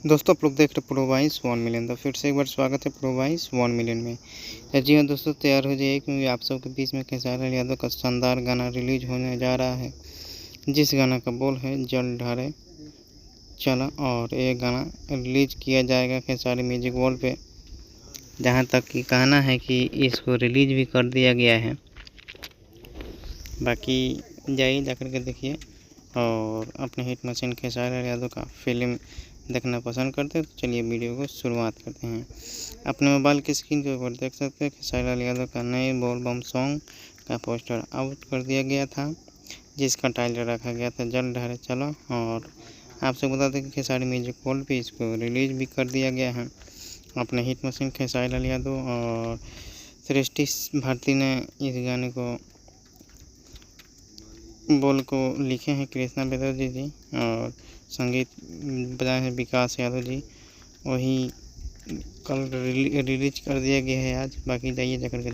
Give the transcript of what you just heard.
दोस्तों आप लोग देख रहे प्रो वाइस 1 मिलियन। तो फिर से एक बार स्वागत है प्रो वाइस 1 मिलियन में। तो जी हाँ दोस्तों, तैयार हो जाइए क्योंकि आप सबके बीच में खेसारी लाल यादव का शानदार गाना रिलीज होने जा रहा है, जिस गाना का बोल है जल ढारे चला। और ये गाना रिलीज किया जाएगा खेसारी म्यूजिक वर्ल्ड पे। जहाँ तक कि कहना है कि इसको रिलीज भी कर दिया गया है। बाकी जाइए जाकर के देखिए और अपने हिट मशीन खेसारी लाल यादव का फिल्म देखना पसंद करते हैं तो चलिए वीडियो को शुरुआत करते हैं। अपने मोबाइल की स्क्रीन के ऊपर देख सकते हैं खेसारी लाल यादव का नए बोल बम सॉन्ग का पोस्टर आउट कर दिया गया था, जिसका टाइटल रखा गया था जल ढारे चलो। और आपसे बता दें कि खेसारी म्यूजिक वर्ल्ड पे इसको रिलीज भी कर दिया गया है। अपने हिट मशीन खेसारी लाल यादव और सृष्टि भारती ने इस गाने को बोल को लिखे हैं कृष्णा बेदर्जी जी और संगीत बजाए हैं विकास यादव जी। वही कल रिलीज कर दिया गया है आज। बाकी जाइए जाकर के